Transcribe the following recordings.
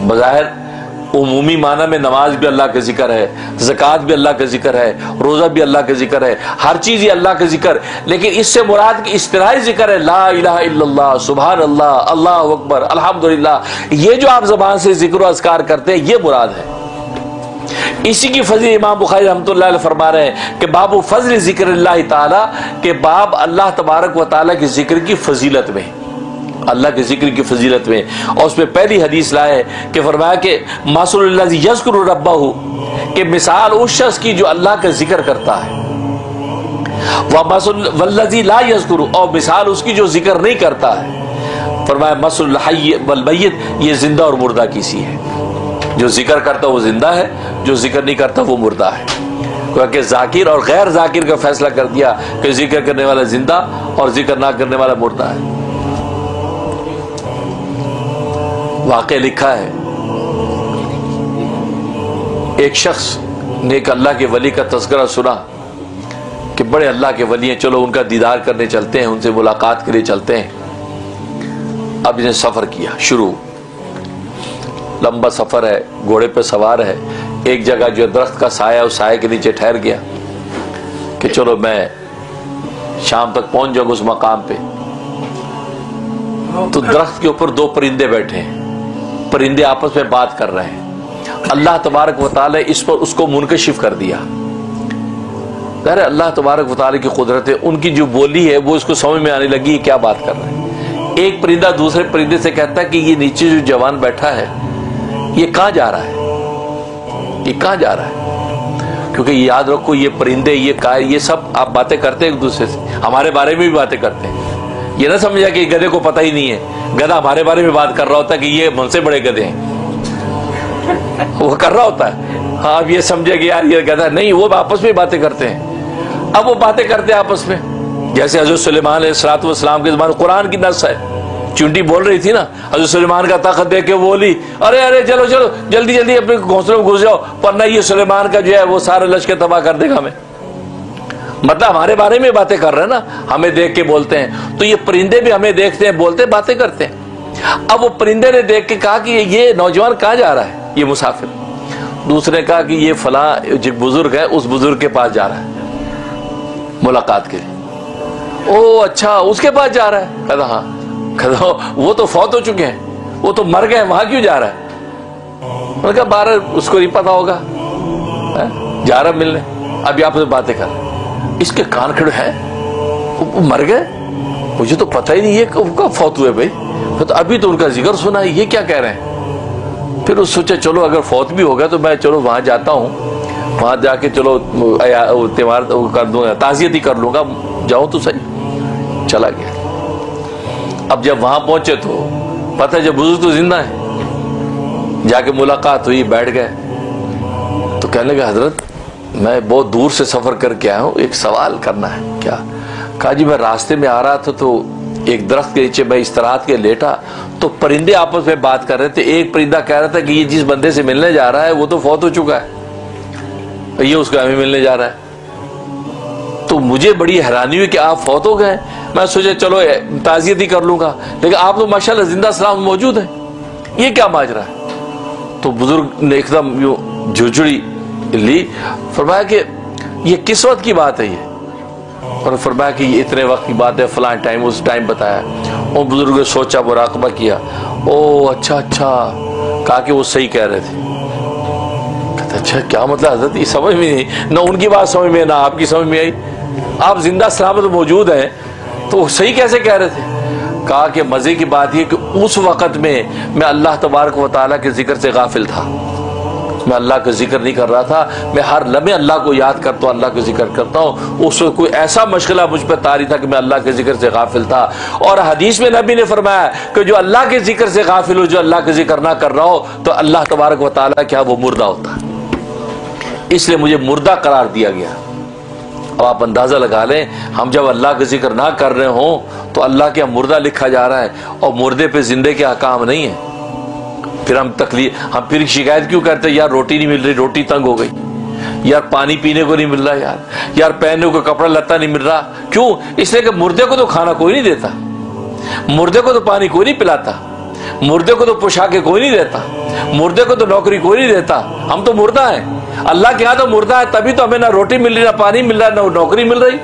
बज़ाहिर उमूमी माना में नमाज भी अल्लाह का जिक्र है, ज़कात भी अल्लाह का जिक्र है, रोज़ा भी अल्लाह का जिक्र है, हर चीज़ ही अल्लाह का जिक्र। लेकिन इससे मुराद की इस्तिलाही जिक्र है ला इलाहा इल्लल्लाह, सुभान अल्लाह, अल्लाहु अकबर, अल्हम्दुलिल्लाह। ये जो आप ज़बान से जिक्र और अज़कार करते हैं ये मुराद है। इसी की फजील इमाम बुखारी रहमतुल्लाह अलैह फरमा रहे हैं कि बाबू फजल ज़िक्रिल्लाह ताला, के बाब अल्लाह तबारक व तआला के जिक्र की फजीलत में, अल्लाह के जिक्र की फजीलत में। और उसमें पहली हदीस लाए कि फरमाया कि मासुलुल्लाज़ी यज़कुरु रब्बहु, कि मिसाल उस शख्स की जो अल्लाह का जिक्र करता है, वल्लज़ी ला यज़कुरु, और मिसाल उसकी जो जिक्र नहीं करता है। फरमाया मसलुल हय्य वल मय्यित, ये जिंदा और मुर्दा की सी है। जो जिक्र करता वो जिंदा है, जो जिक्र नहीं करता वो मुर्दा है। क्योंकि जाकिर और गैर जाकिर का फैसला कर दिया कि जिक्र करने वाला जिंदा और जिक्र ना करने वाला मुर्दा है। वाक़े लिखा है, एक शख्स ने एक अल्लाह के वली का तज़किरा सुना कि बड़े अल्लाह के वली हैं, चलो उनका दीदार करने चलते हैं, उनसे मुलाकात के लिए चलते हैं। अब इसने सफ़र किया शुरू, लंबा सफ़र है, घोड़े पे सवार है, एक जगह जो दरख्त का साया, उस साये के नीचे ठहर गया कि चलो मैं शाम तक पहुंच जाऊंगा उस मकाम पे। तो दरख्त के ऊपर दो परिंदे बैठे हैं, परिंदे आपस में बात कर रहे हैं। अल्लाह तबारक व तआला इस पर उसको मुनकशिफ कर दिया। अरे अल्लाह तबारक व तआला की कुदरत है, उनकी जो बोली है वो उसको समझ में आने लगी, क्या बात कर रहे हैं। एक परिंदा दूसरे परिंदे से कहता है कि ये नीचे जो जवान बैठा है ये कहाँ जा रहा है, ये कहाँ जा रहा है। क्योंकि याद रखो ये परिंदे, ये सब आप बातें करते हैं एक दूसरे से, हमारे बारे में भी बातें करते हैं। ये ना समझा कि गधे को पता ही नहीं है, गधा हमारे बारे में बात कर रहा होता है कि ये मुझसे बड़े गधे हैं, वो कर रहा होता है। हाँ, अब ये समझे कि यार ये गधा नहीं, वो आपस में बातें करते हैं। अब वो बातें करते हैं आपस में, जैसे हज़रत सुलेमान अलैहिस्सलाम के ज़माने कुरान की नस है, चुंटी बोल रही थी ना, हज़रत सुलेमान का ताकत देख के बोली, अरे अरे चलो चलो जल्दी जल्दी अपने घोंसले में घुस जाओ, वरना ये सुलेमान का जो है वो सारे लश्कर तबाह कर देगा हमें। मतलब हमारे बारे में बातें कर रहे हैं ना, हमें देख के बोलते हैं। तो ये परिंदे भी हमें देखते हैं, बोलते हैं, बातें करते हैं। अब वो परिंदे ने देख के कहा कि ये नौजवान कहाँ जा रहा है, ये मुसाफिर। दूसरे ने कहा कि ये फला जो बुजुर्ग है उस बुजुर्ग के पास जा रहा है मुलाकात के लिए। ओ अच्छा, उसके पास जा रहा है। कहता हाँ, वो तो फौत हो चुके हैं, वो तो मर गए, वहां क्यों जा रहा है। मैंने कहा 12 उसको नहीं पता होगा, जा रहा मिलने, अभी आपसे बातें कर। इसके कान खड़े हैं, वो मर गए, मुझे तो पता ही नहीं ये कब फौत हुए भाई, तो अभी तो उनका जिक्र सुना है, ये क्या कह रहे हैं। फिर उस सोचा चलो अगर फौत भी हो गया तो मैं चलो वहां जाता हूँ, वहां जाके चलो त्योहार कर दूंगा, ताज़ियत ही कर लूंगा, जाऊं तो सही। चला गया। अब जब वहां पहुंचे तो पता है जब बुजुर्ग तो जिंदा है। जाके मुलाकात हुई, बैठ गए तो कहने लगे हजरत मैं बहुत दूर से सफर करके आया हूँ, एक सवाल करना है। क्या? कहा जी मैं रास्ते में आ रहा था तो एक दरख्त के नीचे मैं इस्तराहत के लेटा, तो परिंदे आपस में बात कर रहे थे। एक परिंदा कह रहा था कि ये जिस बंदे से मिलने जा रहा है वो तो फौत हो चुका है, ये उसका हमें मिलने जा रहा है। तो मुझे बड़ी हैरानी हुई कि आप फौत हो गए। मैं सोचा चलो ताज़ियत ही कर लूंगा, लेकिन आप लोग माशाल्लाह जिंदा सलाम मौजूद हैं, ये क्या माजरा है। तो बुजुर्ग ने एकदम यूं झुरझुरी ली, फरमाया कि ये किस वक्त की बात है ये, और फरमाया कि ये इतने वक्त की बात है, फलां टाइम, उस टाइम बताया। और बुजुर्ग ने सोचा, मुराकबा किया, ओ अच्छा अच्छा, कहा कि वो सही कह रहे थे। कहते अच्छा क्या मतलब हजरत, ये समझ में नहीं, ना उनकी बात समझ में ना आपकी समझ में आई, आप जिंदा सलामत मौजूद हैं तो सही कैसे कह रहे थे। कहा कि मजे की बात यह कि उस वक़्त में मैं अल्लाह तबारक व तआला के जिक्र से गाफिल था, मैं अल्लाह का जिक्र नहीं कर रहा था। मैं हर लम्हे अल्लाह को याद करता हूँ, अल्लाह का जिक्र करता हूँ। उस वक्त कोई ऐसा मशगला मुझ पर तारी था कि मैं अल्लाह के जिक्र से गाफिल था। और हदीस में नबी ने फरमाया कि जो अल्लाह के जिक्र से गाफिल हो, जो अल्लाह का जिक्र ना कर रहा हो, तो अल्लाह तबारक व तआला क्या वो मुर्दा होता है। इसलिए मुझे मुर्दा करार दिया गया। अब आप अंदाजा लगा लें, हम जब अल्लाह का जिक्र ना कर रहे हों तो अल्लाह के मुर्दा लिखा जा रहा है, और मुर्दे पे जिंदे के हकाम नहीं है। फिर हम फिर शिकायत क्यों करते हैं, यार रोटी नहीं मिल रही, रोटी तंग हो गई, यार पानी पीने को नहीं मिल रहा, यार पहनने को कपड़ा लत्ता नहीं मिल रहा। क्यों? इसलिए कि मुर्दे को तो खाना कोई नहीं देता, मुर्दे को तो पानी कोई नहीं पिलाता, मुर्दे को तो पोशाकें कोई नहीं देता। मुर्दे को तो नौकरी कोई नहीं देता, हम तो मुर्दा हैं। अल्लाह के यहाँ तो मुर्दा है, तभी तो हमें ना रोटी मिल रही, ना पानी मिल रहा, ना नौकरी मिल रही,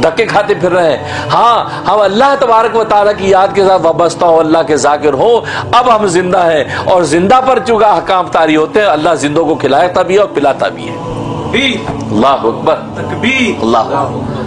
धक्के खाते फिर रहे हैं। हाँ, हम अल्लाह तबारक व तआला की याद के साथ वाबस्ता हो, अल्लाह के जाकिर हो, अब हम जिंदा हैं। और जिंदा पर चूंकि अहकाम तारी होते हैं, अल्लाह जिंदों को खिलाता भी है और पिलाता भी है। अल्लाह अकबर, अल्लाह।